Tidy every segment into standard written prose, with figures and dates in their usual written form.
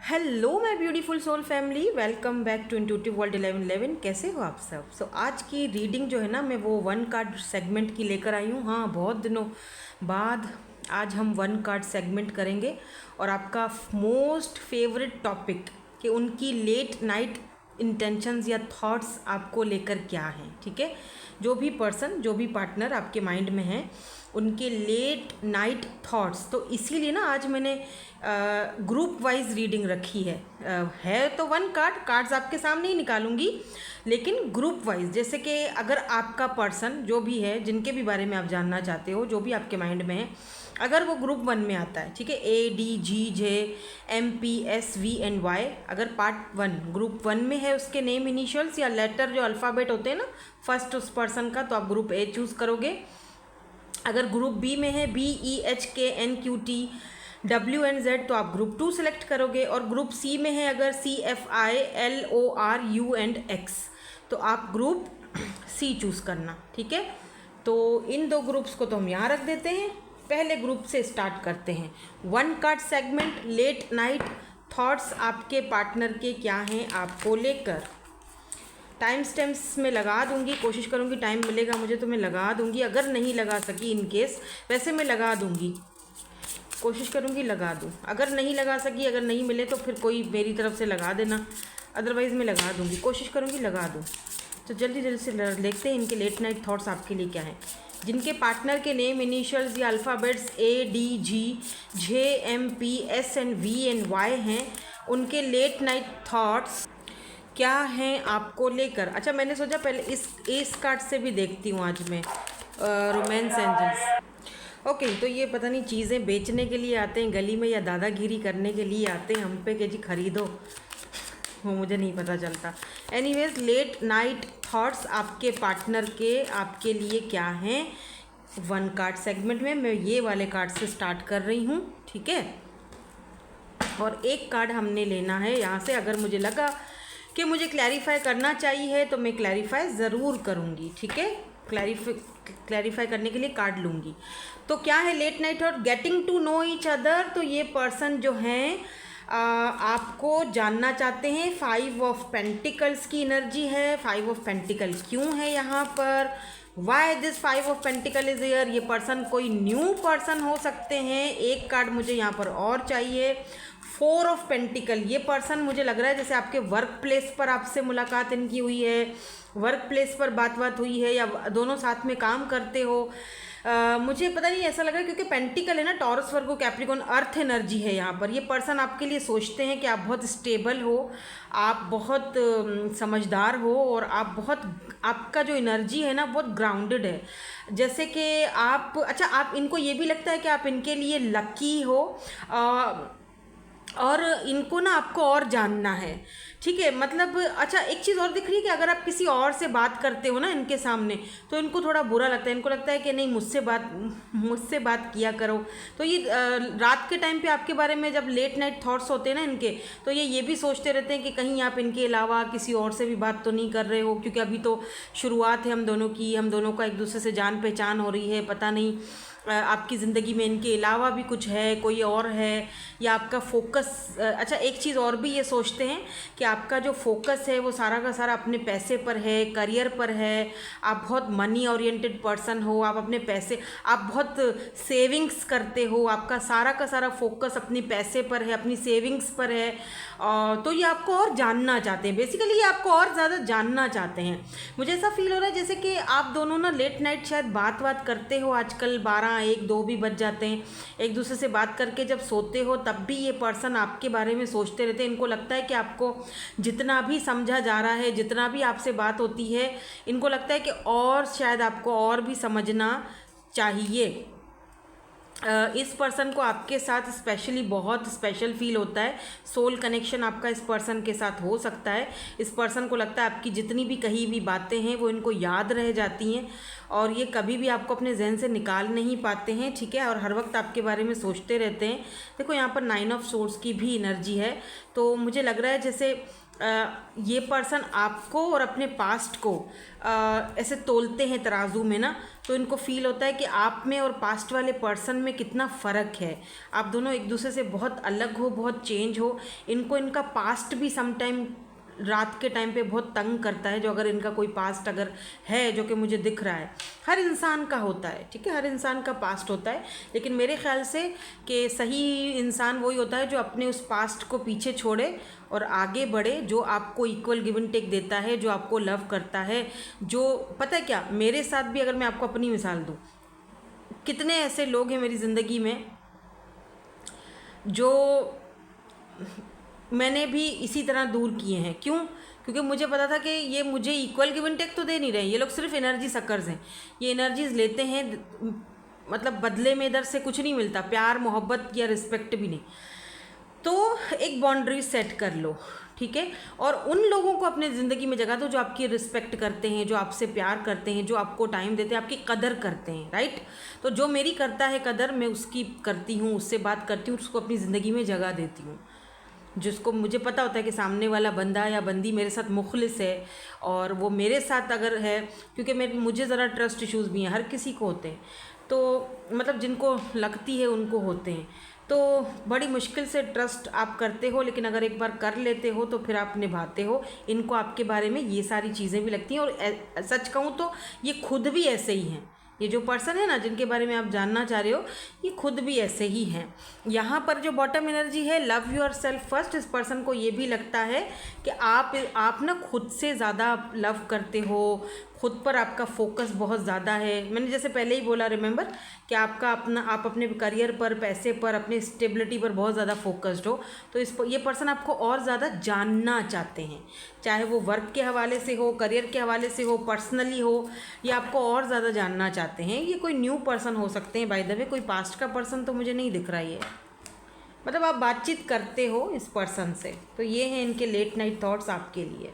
Hello my beautiful soul family, welcome back to intuitive world 1111। कैसे हो आप सब? आज की रीडिंग जो है ना, मैं वो वन कार्ड सेगमेंट की लेकर आई हूँ। हाँ, बहुत दिनों बाद आज हम वन कार्ड सेगमेंट करेंगे और आपका मोस्ट फेवरेट टॉपिक कि उनकी लेट नाइट इंटेंशंस या थॉट्स आपको लेकर क्या हैं। ठीक है, जो भी पर्सन, जो भी पार्टनर आपके माइंड में है, उनके लेट नाइट थॉट्स। तो इसीलिए ना आज मैंने ग्रुप वाइज रीडिंग रखी है तो वन कार्ड्स आपके सामने ही निकालूंगी, लेकिन ग्रुप वाइज। जैसे कि अगर आपका पर्सन जो भी है, जिनके भी बारे में आप जानना चाहते हो, जो भी आपके माइंड में है, अगर वो ग्रुप वन में आता है, ठीक है, ADGJMPSVNY, अगर पार्ट वन ग्रुप वन में है, उसके नेम इनिशियल्स या लेटर जो अल्फ़ाबेट होते हैं ना फर्स्ट उस पर्सन का, तो आप ग्रुप ए चूज़ करोगे। अगर ग्रुप बी में है BEHKNQTWNZ तो आप ग्रुप टू सेलेक्ट करोगे। और ग्रुप सी में है अगर CFILORUX तो आप ग्रुप सी चूज़ करना। ठीक है, तो इन दो ग्रुप्स को तो हम यहाँ रख देते हैं। पहले ग्रुप से स्टार्ट करते हैं। One card segment, late night thoughts आपके पार्टनर के क्या हैं आपको लेकर। टाइम स्टैम्प्स में लगा दूंगी, कोशिश करूंगी टाइम मिलेगा मुझे तो मैं लगा दूंगी। अगर नहीं लगा सकी इन केस, वैसे मैं लगा दूंगी, कोशिश करूंगी लगा दूं। अगर नहीं लगा सकी, अगर नहीं मिले तो फिर कोई मेरी तरफ से लगा देना, अदरवाइज़ मैं लगा दूंगी, कोशिश करूंगी लगा दूं। तो जल्दी जल्दी से देखते हैं इनके लेट नाइट थॉट्स आपके लिए क्या हैं। जिनके पार्टनर के नेम इनिशियल्स या अल्फ़ाबेट्स ADGJMPSNVNY हैं, उनके लेट नाइट थॉट्स क्या हैं आपको लेकर। अच्छा, मैंने सोचा पहले इस कार्ड से भी देखती हूँ आज मैं, रोमांस एंजल्स। ओके, तो ये पता नहीं चीज़ें बेचने के लिए आते हैं गली में या दादागिरी करने के लिए आते हैं हम पे कि जी खरीदो, वो मुझे नहीं पता चलता। एनीवेज, लेट नाइट थॉट्स आपके पार्टनर के आपके लिए क्या हैं वन कार्ड सेगमेंट में। मैं ये वाले कार्ड से स्टार्ट कर रही हूँ, ठीक है, और एक कार्ड हमने लेना है यहाँ से। अगर मुझे लगा कि मुझे क्लैरिफाई करना चाहिए तो मैं क्लैरिफाई ज़रूर करूँगी। ठीक है, क्लैरिफाई करने के लिए कार्ड लूँगी। तो क्या है लेट नाइट और getting to know each other. तो ये पर्सन जो हैं आपको जानना चाहते हैं। 5 ऑफ पेंटिकल्स की एनर्जी है। 5 ऑफ पेंटिकल क्यों है यहाँ पर, why this 5 of pentacle is here. ये पर्सन कोई न्यू पर्सन हो सकते हैं। एक कार्ड मुझे यहाँ पर और चाहिए, 4 ऑफ पेंटिकल। ये पर्सन मुझे लग रहा है जैसे आपके वर्क प्लेस पर आपसे मुलाकात इनकी हुई है, वर्क प्लेस पर बात हुई है, या दोनों साथ में काम करते हो। मुझे पता नहीं, ऐसा लग रहा है क्योंकि पेंटिकल है ना, टॉरस, वर्गो, कैप्रिकॉर्न, अर्थ एनर्जी है यहाँ पर। ये पर्सन आपके लिए सोचते हैं कि आप बहुत स्टेबल हो, आप बहुत समझदार हो, और आप बहुत, आपका जो एनर्जी है ना बहुत ग्राउंडेड है। जैसे कि आप, अच्छा, आप इनको ये भी लगता है कि आप इनके लिए लकी हो, और इनको ना आपको और जानना है। ठीक है, मतलब अच्छा, एक चीज़ और दिख रही है कि अगर आप किसी और से बात करते हो ना इनके सामने, तो इनको थोड़ा बुरा लगता है। इनको लगता है कि नहीं, मुझसे बात किया करो। तो ये रात के टाइम पे आपके बारे में जब लेट नाइट थॉट्स होते हैं ना इनके, तो ये भी सोचते रहते हैं कि कहीं आप इनके अलावा किसी और से भी बात तो नहीं कर रहे हो, क्योंकि अभी तो शुरुआत है हम दोनों की, हम दोनों का एक दूसरे से जान पहचान हो रही है। पता नहीं आपकी ज़िंदगी में इनके अलावा भी कुछ है, कोई और है, या आपका फोकस। अच्छा, एक चीज़ और भी ये सोचते हैं कि आपका जो फोकस है वो सारा का सारा अपने पैसे पर है, करियर पर है। आप बहुत मनी ओरिएंटेड पर्सन हो, आप अपने पैसे, आप बहुत सेविंग्स करते हो, आपका सारा का सारा फोकस अपने पैसे पर है, अपनी सेविंग्स पर है। तो ये आपको और जानना चाहते हैं, बेसिकली ये आपको और ज़्यादा जानना चाहते हैं। मुझे ऐसा फील हो रहा है जैसे कि आप दोनों ना लेट नाइट शायद बात करते हो। आजकल 12, 1, 2 भी बज जाते हैं। एक दूसरे से बात करके जब सोते हो तब भी ये पर्सन आपके बारे में सोचते रहते हैं। इनको लगता है कि आपको जितना भी समझा जा रहा है, जितना भी आपसे बात होती है, इनको लगता है कि और शायद आपको और भी समझना चाहिए। इस पर्सन को आपके साथ स्पेशली बहुत स्पेशल फील होता है। सोल कनेक्शन आपका इस पर्सन के साथ हो सकता है। इस पर्सन को लगता है आपकी जितनी भी कही हुई बातें हैं वो इनको याद रह जाती हैं, और ये कभी भी आपको अपने जहन से निकाल नहीं पाते हैं। ठीक है, और हर वक्त आपके बारे में सोचते रहते हैं। देखो यहाँ पर 9 ऑफ सोर्ड्स की भी एनर्जी है। तो मुझे लग रहा है जैसे ये पर्सन आपको और अपने पास्ट को ऐसे तोलते हैं तराजू में ना, तो इनको फील होता है कि आप में और पास्ट वाले पर्सन में कितना फ़र्क है, आप दोनों एक दूसरे से बहुत अलग हो, बहुत चेंज हो। इनको इनका पास्ट भी समटाइम रात के टाइम पे बहुत तंग करता है, जो अगर इनका कोई पास्ट अगर है जो कि मुझे दिख रहा है, हर इंसान का होता है, ठीक है, हर इंसान का पास्ट होता है, लेकिन मेरे ख्याल से कि सही इंसान वही होता है जो अपने उस पास्ट को पीछे छोड़े और आगे बढ़े, जो आपको इक्वल गिव एंड टेक देता है, जो आपको लव करता है। जो पता है क्या, मेरे साथ भी अगर मैं आपको अपनी मिसाल दूँ, कितने ऐसे लोग हैं मेरी ज़िंदगी में जो मैंने भी इसी तरह दूर किए हैं। क्यों? क्योंकि मुझे पता था कि ये मुझे इक्वल गिव एंड टेक तो दे नहीं रहे, ये लोग सिर्फ एनर्जी सकर्स हैं, ये एनर्जीज लेते हैं, मतलब बदले में इधर से कुछ नहीं मिलता, प्यार मोहब्बत या रिस्पेक्ट भी नहीं। तो एक बाउंड्री सेट कर लो, ठीक है, और उन लोगों को अपने ज़िंदगी में जगह दो जो आपकी रिस्पेक्ट करते हैं, जो आपसे प्यार करते हैं, जो आपको टाइम देते हैं, आपकी कदर करते हैं, राइट। तो जो मेरी करता है कदर, मैं उसकी करती हूँ, उससे बात करती हूँ, उसको अपनी ज़िंदगी में जगह देती हूँ। जिसको मुझे पता होता है कि सामने वाला बंदा या बंदी मेरे साथ मुखलिस है और वो मेरे साथ अगर है, क्योंकि मुझे ज़रा ट्रस्ट इश्यूज़ भी हैं, हर किसी को होते हैं, तो मतलब जिनको लगती है उनको होते हैं, तो बड़ी मुश्किल से ट्रस्ट आप करते हो, लेकिन अगर एक बार कर लेते हो तो फिर आप निभाते हो। इनको आपके बारे में ये सारी चीज़ें भी लगती हैं, और सच कहूँ तो ये खुद भी ऐसे ही हैं। ये जो पर्सन है ना जिनके बारे में आप जानना चाह रहे हो, ये खुद भी ऐसे ही हैं। यहाँ पर जो बॉटम एनर्जी है, लव योर सेल्फ फर्स्ट, इस पर्सन को ये भी लगता है कि आप ना खुद से ज़्यादा लव करते हो, खुद पर आपका फोकस बहुत ज़्यादा है। मैंने जैसे पहले ही बोला, रिमेंबर, कि आप अपने करियर पर, पैसे पर, अपने स्टेबिलिटी पर बहुत ज़्यादा फोकस्ड हो, तो ये पर्सन आपको और ज़्यादा जानना चाहते हैं, चाहे वो वर्क के हवाले से हो, करियर के हवाले से हो, पर्सनली हो, या आपको और ज़्यादा जानना चाहते हैं। ये कोई न्यू पर्सन हो सकते हैं, बाय द वे, कोई पास्ट का पर्सन तो मुझे नहीं दिख रहा है, मतलब आप बातचीत करते हो इस पर्सन से। तो ये हैं इनके लेट नाइट थॉट्स आपके लिए।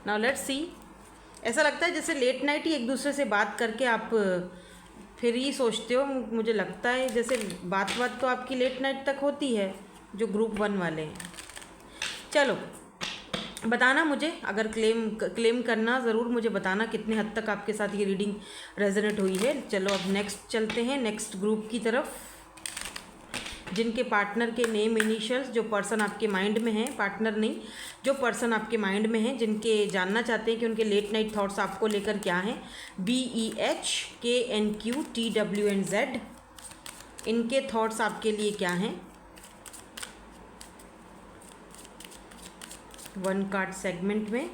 नाउ लेट्स सी, ऐसा लगता है जैसे लेट नाइट ही एक दूसरे से बात करके आप फिर ही सोचते हो, मुझे लगता है जैसे बात तो आपकी लेट नाइट तक होती है, जो ग्रुप 1 वाले हैं। चलो बताना मुझे, अगर क्लेम करना ज़रूर मुझे बताना कितने हद तक आपके साथ ये रीडिंग रेजोनेट हुई है। चलो अब नेक्स्ट चलते हैं, नेक्स्ट ग्रुप की तरफ, जिनके पार्टनर के नेम इनिशियल्स, जो पर्सन आपके माइंड में है, पार्टनर नहीं, जो पर्सन आपके माइंड में हैं, जिनके जानना चाहते हैं कि उनके लेट नाइट थॉट्स आपको लेकर क्या हैं, BEH KNQ TWNZ, इनके थॉट्स आपके लिए क्या हैं। 1 कार्ड सेगमेंट में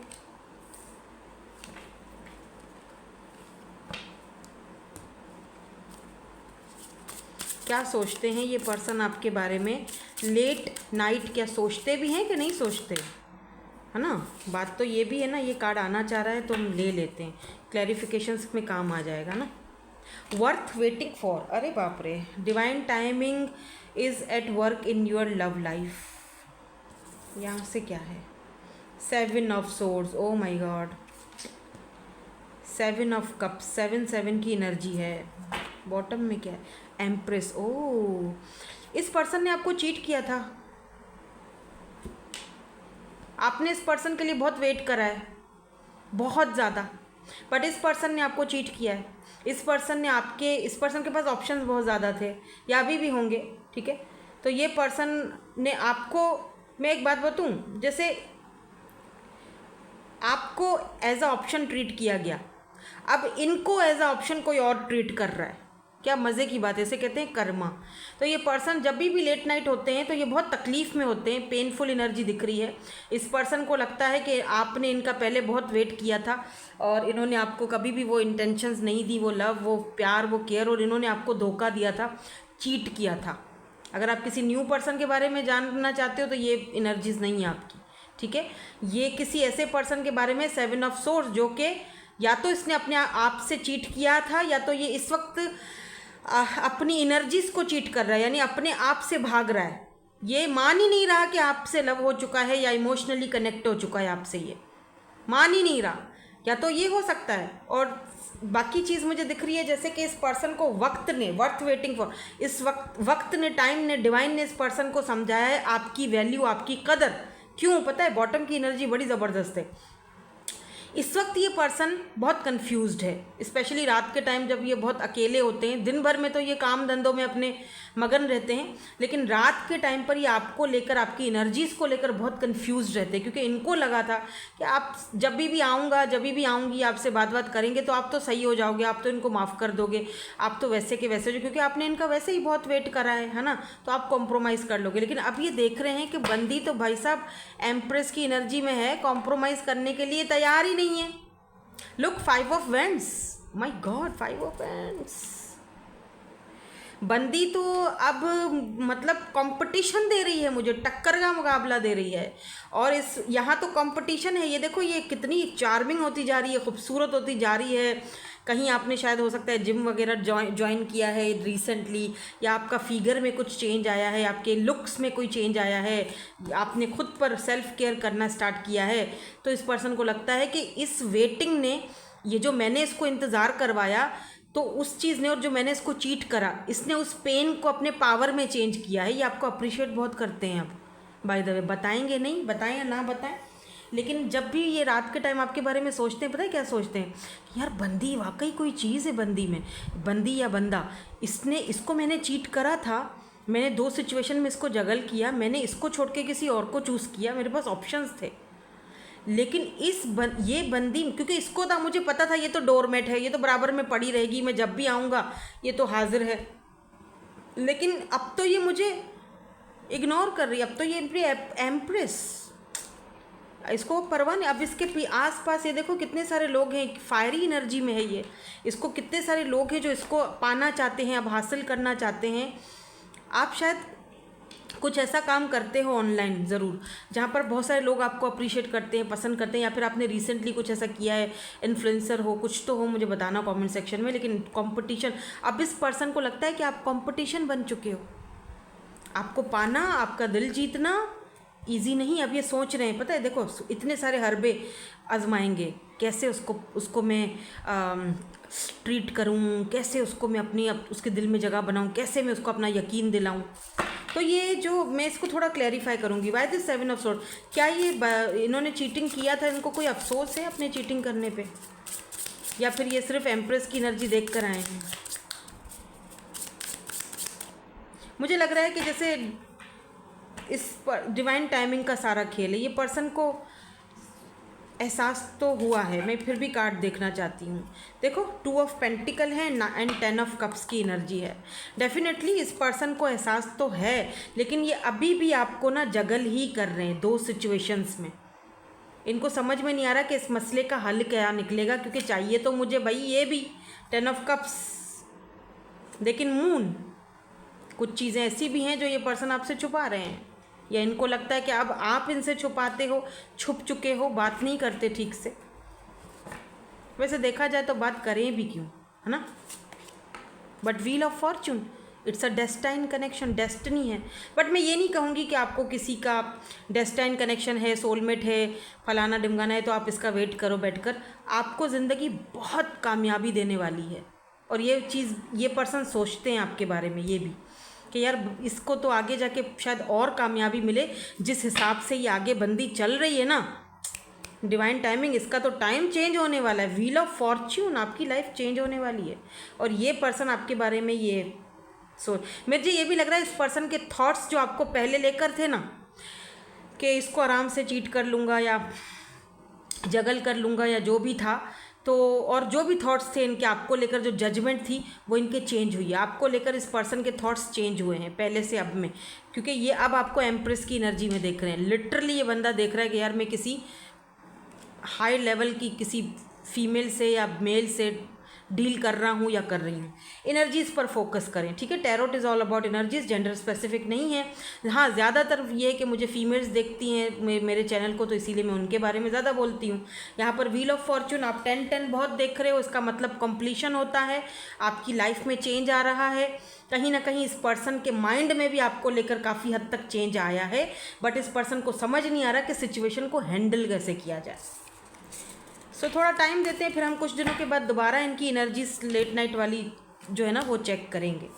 क्या सोचते हैं ये पर्सन आपके बारे में, लेट नाइट क्या सोचते भी हैं कि नहीं सोचते, है ना। बात तो ये भी है ना, ये कार्ड आना चाह रहा है तो हम ले लेते हैं, क्लैरिफिकेशंस में काम आ जाएगा ना। वर्थ वेटिंग फॉर, अरे बाप रे, divine timing is at work in your love life. यहाँ से क्या है, 7 of swords, O my God, 7 of cups, 7 की एनर्जी है। बॉटम में क्या है, एम्प्रेस। ओ, इस पर्सन ने आपको चीट किया था, आपने इस पर्सन के लिए बहुत वेट करा है, बहुत ज़्यादा, बट इस पर्सन ने आपको चीट किया है। इस पर्सन के पास ऑप्शंस बहुत ज़्यादा थे, या अभी भी होंगे, ठीक है। तो ये पर्सन ने आपको, मैं एक बात बताऊँ, जैसे आपको एज अ ऑप्शन ट्रीट किया गया, अब इनको एज अ ऑप्शन कोई और ट्रीट कर रहा है। क्या मज़े की बात है, इसे कहते हैं कर्मा। तो ये पर्सन जब भी लेट नाइट होते हैं तो ये बहुत तकलीफ़ में होते हैं, पेनफुल एनर्जी दिख रही है। इस पर्सन को लगता है कि आपने इनका पहले बहुत वेट किया था और इन्होंने आपको कभी भी वो इंटेंशंस नहीं दी, वो लव, वो प्यार, वो केयर, और इन्होंने आपको धोखा दिया था, चीट किया था। अगर आप किसी न्यू पर्सन के बारे में जानना चाहते हो तो ये एनर्जीज़ नहीं है आपकी, ठीक है। ये किसी ऐसे पर्सन के बारे में 7 ऑफ सोर्स, जो कि या तो इसने अपने आप से चीट किया था, या तो ये इस वक्त अपनी एनर्जीज़ को चीट कर रहा है, यानी अपने आप से भाग रहा है। ये मान ही नहीं रहा कि आपसे लव हो चुका है या इमोशनली कनेक्ट हो चुका है आपसे, ये मान ही नहीं रहा, या तो ये हो सकता है। और बाकी चीज़ मुझे दिख रही है जैसे कि इस पर्सन को वक्त ने, वर्थ वेटिंग फॉर, इस वक्त ने, टाइम ने, डिवाइन ने इस पर्सन को समझाया है आपकी वैल्यू, आपकी कदर क्यों पता है? बॉटम की एनर्जी बड़ी ज़बरदस्त है। इस वक्त ये पर्सन बहुत कंफ्यूज्ड है, स्पेशली रात के टाइम जब ये बहुत अकेले होते हैं। दिन भर में तो ये काम धंधों में अपने मगन रहते हैं, लेकिन रात के टाइम पर ये आपको लेकर, आपकी एनर्जीज़ को लेकर बहुत कंफ्यूज्ड रहते हैं, क्योंकि इनको लगा था कि आप जब भी आऊँगी आपसे बात करेंगे तो आप तो सही हो जाओगे, आप तो इनको माफ़ कर दोगे, आप तो वैसे के वैसे जो, क्योंकि आपने इनका वैसे ही बहुत वेट करा है ना, तो आप कॉम्प्रोमाइज़ कर लोगे। लेकिन अब ये देख रहे हैं कि बंदी तो भाई साहब एम्प्रेस की एनर्जी में है, कॉम्प्रोमाइज़ करने के लिए तैयार ही नहीं है। Look, 5 of vends, my God, 5 of vends. बंदी तो अब मतलब कंपटीशन दे रही है मुझे, टक्कर का मुकाबला दे रही है। और इस यहाँ तो कंपटीशन है, ये देखो ये कितनी चार्मिंग होती जा रही है, खूबसूरत होती जा रही है। कहीं आपने शायद हो सकता है जिम वगैरह ज्वाइन किया है रिसेंटली, या आपका फिगर में कुछ चेंज आया है, आपके लुक्स में कोई चेंज आया है, आपने खुद पर सेल्फ केयर करना स्टार्ट किया है। तो इस पर्सन को लगता है कि इस वेटिंग ने, ये जो मैंने इसको इंतज़ार करवाया, तो उस चीज़ ने, और जो मैंने इसको चीट करा, इसने उस पेन को अपने पावर में चेंज किया है। ये आपको अप्रिशिएट बहुत करते हैं। अब बाय द वे बताएंगे नहीं, बताएं या ना बताएं, लेकिन जब भी ये रात के टाइम आपके बारे में सोचते हैं, पता है क्या सोचते हैं? यार बंदी वाकई कोई चीज़ है, बंदी में, बंदी या बंदा, इसको मैंने चीट करा था, मैंने 2 सिचुएशन में इसको जगल किया, मैंने इसको छोड़ के किसी और को चूज़ किया, मेरे पास ऑप्शंस थे। लेकिन ये बंदी, क्योंकि इसको था, मुझे पता था ये तो डोरमेट है, ये तो बराबर में पड़ी रहेगी, मैं जब भी आऊँगा ये तो हाजिर है। लेकिन अब तो ये मुझे इग्नोर कर रही है, अब तो ये एम्प्रेस, इसको परवाह नहीं। अब इसके आस पास ये देखो कितने सारे लोग हैं, फायरी एनर्जी में है ये, इसको कितने सारे लोग हैं जो इसको पाना चाहते हैं, अब हासिल करना चाहते हैं। आप शायद कुछ ऐसा काम करते हो ऑनलाइन ज़रूर, जहाँ पर बहुत सारे लोग आपको अप्रिशिएट करते हैं, पसंद करते हैं, या फिर आपने रिसेंटली कुछ ऐसा किया है, इन्फ्लुएंसर हो, कुछ तो हो, मुझे बताना कमेंट सेक्शन में। लेकिन कंपटीशन, अब इस पर्सन को लगता है कि आप कंपटीशन बन चुके हो, आपको पाना, आपका दिल जीतना ईजी नहीं। अब ये सोच रहे हैं, पता है, देखो इतने सारे हरबे आजमाएंगे, कैसे उसको मैं ट्रीट करूं, कैसे उसको मैं उसके दिल में जगह बनाऊं, कैसे मैं उसको अपना यकीन दिलाऊं। तो ये जो मैं इसको थोड़ा क्लैरिफाई करूंगी। वाई दिस 7 ऑफ सोर्ड, क्या ये इन्होंने चीटिंग किया था, इनको कोई अफसोस है अपने चीटिंग करने पे, या फिर ये सिर्फ एम्प्रेस की एनर्जी देख कर आए हैं? मुझे लग रहा है कि जैसे इस पर डिवाइन टाइमिंग का सारा खेल है। ये पर्सन को एहसास तो हुआ है, मैं फिर भी कार्ड देखना चाहती हूँ। देखो 2 ऑफ पेंटिकल है एंड 10 ऑफ कप्स की एनर्जी है। डेफिनेटली इस पर्सन को एहसास तो है, लेकिन ये अभी भी आपको ना जगल ही कर रहे हैं 2 सिचुएशंस में। इनको समझ में नहीं आ रहा कि इस मसले का हल क्या निकलेगा, क्योंकि चाहिए तो मुझे भाई ये भी 10 ऑफ कप्स, लेकिन मून, कुछ चीज़ें ऐसी भी हैं जो ये पर्सन आपसे छुपा रहे हैं, या इनको लगता है कि अब आप इनसे छुपाते हो, छुप चुके हो, बात नहीं करते ठीक से। वैसे देखा जाए तो बात करें भी क्यों, है ना? But wheel of Fortune, it's a destined connection, destiny है। बट मैं ये नहीं कहूँगी कि आपको किसी का डेस्टाइन कनेक्शन है, सोलमेट है, फलाना डिमगाना है, तो आप इसका वेट करो बैठकर। आपको ज़िंदगी बहुत कामयाबी देने वाली है, और ये चीज़ ये पर्सन सोचते हैं आपके बारे में ये भी, कि यार इसको तो आगे जाके शायद और कामयाबी मिले, जिस हिसाब से ये आगे बंदी चल रही है ना, डिवाइन टाइमिंग, इसका तो टाइम चेंज होने वाला है। व्हील ऑफ फॉर्च्यून, आपकी लाइफ चेंज होने वाली है। और ये पर्सन आपके बारे में ये मुझे ये भी लग रहा है, इस पर्सन के थॉट्स जो आपको पहले लेकर थे ना, कि इसको आराम से चीट कर लूँगा या जगल कर लूँगा या जो भी था, तो और जो भी थॉट्स थे इनके आपको लेकर, जो जजमेंट थी वो इनके चेंज हुई है। आपको लेकर इस पर्सन के थॉट्स चेंज हुए हैं पहले से अब में, क्योंकि ये अब आपको एम्प्रेस की एनर्जी में देख रहे हैं। लिटरली ये बंदा देख रहा है कि यार मैं किसी हाई लेवल की किसी फीमेल से या मेल से डील कर रहा हूँ या कर रही हूँ। एनर्जीज़ पर फोकस करें, ठीक है? Tarot is all about energies, gender specific नहीं है। हाँ, ज़्यादातर ये है कि मुझे फीमेल्स देखती हैं मेरे चैनल को, तो इसीलिए मैं उनके बारे में ज़्यादा बोलती हूँ। यहाँ पर व्हील ऑफ फॉर्चून, आप 10-10 बहुत देख रहे हो, इसका मतलब कंप्लीशन होता है, आपकी लाइफ में चेंज आ रहा है। कहीं ना कहीं इस पर्सन के माइंड में भी आपको लेकर काफ़ी हद तक चेंज आया है, बट इस पर्सन को समझ नहीं आ रहा कि सिचुएशन को हैंडल कैसे किया जाए। सो थोड़ा टाइम देते हैं, फिर हम कुछ दिनों के बाद दोबारा इनकी एनर्जीज लेट नाइट वाली जो है ना वो चेक करेंगे।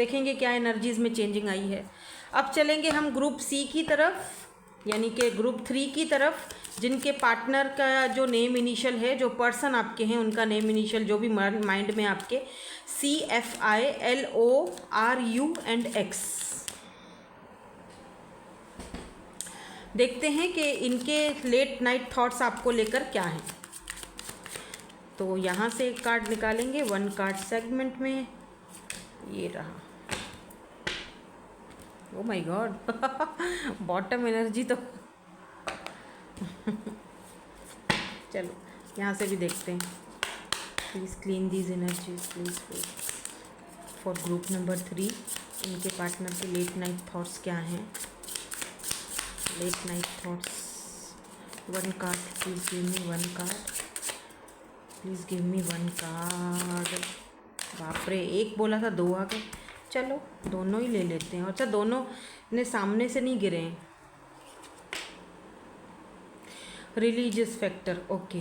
देखेंगे क्या एनर्जीज में चेंजिंग आई है। अब चलेंगे हम ग्रुप सी की तरफ, यानी कि ग्रुप 3 की तरफ, जिनके पार्टनर का जो नेम इनिशियल है, जो पर्सन आपके हैं उनका नेम इनिशियल जो भी माइंड में आपके CFILORU&X। देखते हैं कि इनके लेट नाइट थॉट्स आपको लेकर क्या हैं। तो यहाँ से एक कार्ड निकालेंगे 1 कार्ड सेगमेंट में, ये रहा। Oh my god bottom energy तो चलो यहाँ से भी देखते हैं। Please clean these energies please for group number 3। इनके पार्टनर के लेट नाइट थॉट्स क्या हैं? Late night thoughts 1 card, please give me 1 card, please give me 1 card. बाप रे, एक बोला था 2 आ गए। चलो दोनों ही ले लेते हैं। अच्छा, दोनों ने सामने से नहीं गिरे हैं। Religious factor, okay.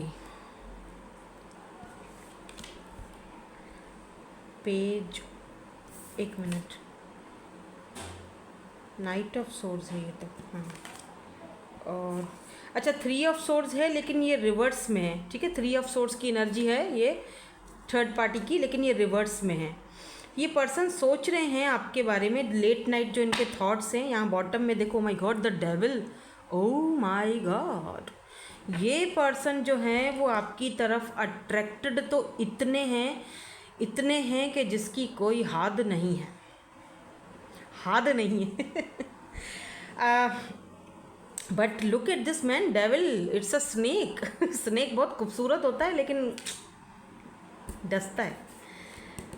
Page, 1 minute, night of source है ये तो, हाँ। और अच्छा 3 ऑफ सोर्स है, लेकिन ये रिवर्स में है, ठीक है। 3 ऑफ सोर्स की एनर्जी है ये थर्ड पार्टी की, लेकिन ये रिवर्स में है। ये पर्सन सोच रहे हैं आपके बारे में, लेट नाइट जो इनके थॉट्स हैं। यहाँ बॉटम में देखो, my God the devil, oh my God. ये पर्सन जो हैं वो आपकी तरफ अट्रैक्टेड तो इतने हैं कि जिसकी कोई हद नहीं है, हद नहीं है। But look at this man, devil, it's a snake. Snake बहुत खूबसूरत होता है लेकिन डसता है।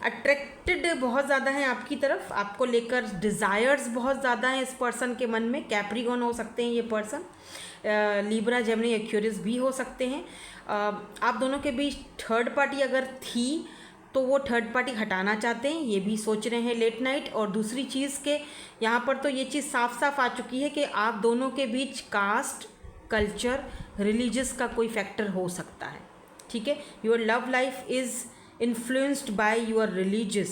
अट्रैक्टेड बहुत ज़्यादा है आपकी तरफ, आपको लेकर डिज़ायर्स बहुत ज़्यादा हैं इस पर्सन के मन में। कैप्रिकॉन हो सकते हैं ये पर्सन, लीब्रा, जेमिनी, एक्वेरियस भी हो सकते हैं। आप दोनों के बीच थर्ड पार्टी अगर थी तो वो थर्ड पार्टी हटाना चाहते हैं, ये भी सोच रहे हैं लेट नाइट। और दूसरी चीज़ के यहाँ पर तो ये चीज़ साफ साफ आ चुकी है कि आप दोनों के बीच कास्ट, कल्चर, रिलीजियस का कोई फैक्टर हो सकता है, ठीक है। Your love life is influenced by your religious,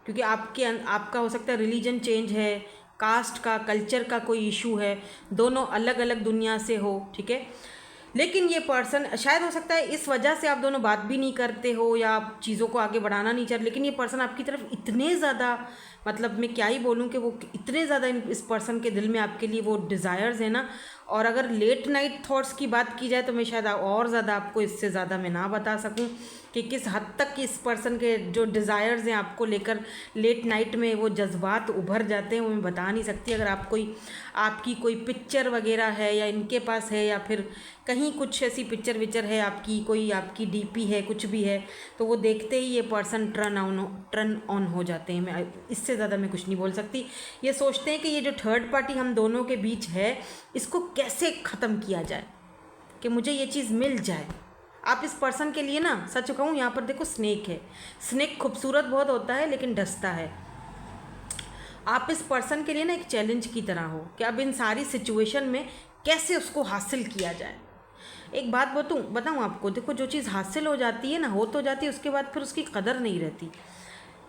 क्योंकि आपका हो सकता है रिलीजन चेंज है, कास्ट का, कल्चर का कोई इशू है, दोनों अलग अलग दुनिया से हो, ठीक है। लेकिन ये पर्सन शायद हो सकता है इस वजह से आप दोनों बात भी नहीं करते हो या आप चीज़ों को आगे बढ़ाना नहीं चाहते। लेकिन ये पर्सन आपकी तरफ इतने ज़्यादा, मतलब मैं क्या ही बोलूँ कि वो इतने ज़्यादा इस पर्सन के दिल में आपके लिए वो डिज़ायर्स है ना। और अगर लेट नाइट थॉट्स की बात की जाए तो मैं शायद और ज़्यादा आपको इससे ज़्यादा मैं ना बता सकूं कि किस हद तक इस पर्सन के जो डिज़ायर्स हैं आपको लेकर लेट नाइट में वो जज्बात उभर जाते हैं, वो मैं बता नहीं सकती। अगर आपकी कोई पिक्चर वगैरह है या इनके पास है या फिर कहीं कुछ ऐसी पिक्चर विक्चर है आपकी, कोई आपकी डीपी है, कुछ भी है, तो वो देखते ही ये पर्सन टर्न ऑन हो जाते हैं। मैं इससे ज़्यादा मैं कुछ नहीं बोल सकती। ये सोचते हैं कि ये जो थर्ड पार्टी हम दोनों के बीच है इसको कैसे ख़त्म किया जाए, कि मुझे ये चीज़ मिल जाए। आप इस पर्सन के लिए ना, सच कहूँ, यहाँ पर देखो स्नेक है। स्नेक खूबसूरत बहुत होता है लेकिन डसता है। आप इस पर्सन के लिए ना एक चैलेंज की तरह हो कि अब इन सारी सिचुएशन में कैसे उसको हासिल किया जाए। एक बात बताऊँ आपको, देखो जो चीज़ हासिल हो जाती है ना, हो तो जाती है, उसके बाद फिर उसकी कदर नहीं रहती।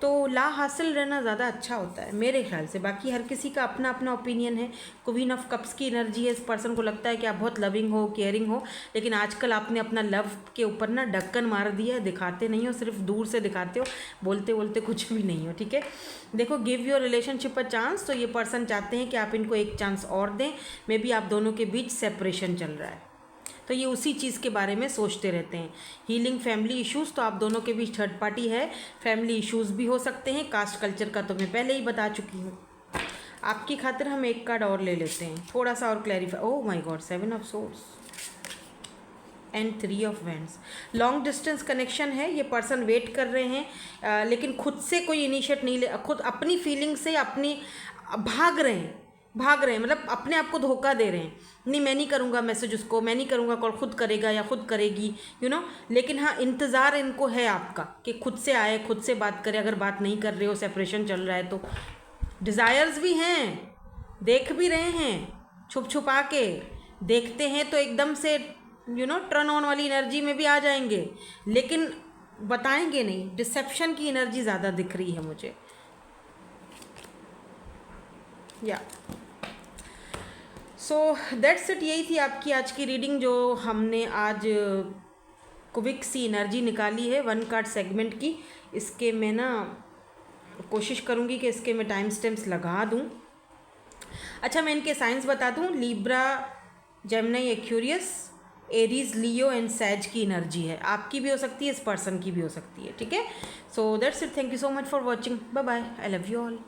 तो ला हासिल रहना ज़्यादा अच्छा होता है मेरे ख्याल से। बाकी हर किसी का अपना अपना ओपिनियन है। क्वीन ऑफ कप्स की एनर्जी है। इस पर्सन को लगता है कि आप बहुत लविंग हो, केयरिंग हो, लेकिन आजकल आपने अपना लव के ऊपर ना ढक्कन मार दिया है। दिखाते नहीं हो, सिर्फ दूर से दिखाते हो, बोलते बोलते कुछ भी नहीं हो, ठीक है। देखो, give your relationship a chance. तो ये पर्सन चाहते हैं कि आप इनको एक चांस और दें। मे बी आप दोनों के बीच सेपरेशन चल रहा है, तो ये उसी चीज़ के बारे में सोचते रहते हैं। हीलिंग फैमिली इश्यूज़, तो आप दोनों के बीच थर्ड पार्टी है। फैमिली इश्यूज़ भी हो सकते हैं। कास्ट कल्चर का तो मैं पहले ही बता चुकी हूँ। आपकी खातिर हम एक कार्ड और ले लेते हैं, थोड़ा सा और clarify. Oh my God, 7 of source and 3 of wands. Long distance connection है। ये पर्सन वेट कर रहे हैं, लेकिन खुद से कोई इनिशिएट नहीं ले, खुद अपनी फीलिंग से अपनी भाग रहे हैं, मतलब अपने आप को धोखा दे रहे हैं। नहीं, मैं नहीं करूँगा मैसेज उसको, मैं नहीं करूँगा कॉल, खुद करेगा या खुद करेगी, यू नो। लेकिन हाँ, इंतज़ार इनको है आपका कि खुद से आए, खुद से बात करे। अगर बात नहीं कर रहे हो, सेपरेशन चल रहा है, तो डिज़ायर्स भी हैं, देख भी रहे हैं, छुप छुपा के देखते हैं तो एकदम से यू नो टर्न ऑन वाली एनर्जी में भी आ जाएंगे, लेकिन बताएंगे नहीं। डिसेप्शन की एनर्जी ज़्यादा दिख रही है मुझे। या सो दैट्स इट। यही थी आपकी आज की रीडिंग जो हमने आज क्विक सी एनर्जी निकाली है 1 कार्ड सेगमेंट की। इसके मैं ना कोशिश करूँगी कि इसके मैं टाइम स्टैम्प्स लगा दूँ। अच्छा, मैं इनके साइंस बता दूँ। Libra, Gemini, Aquarius, Aries, Leo and सैज की एनर्जी है। आपकी भी हो सकती है, इस पर्सन की भी हो सकती है। ठीक है, so that's it. Thank you so much for watching. Bye bye. I love you all.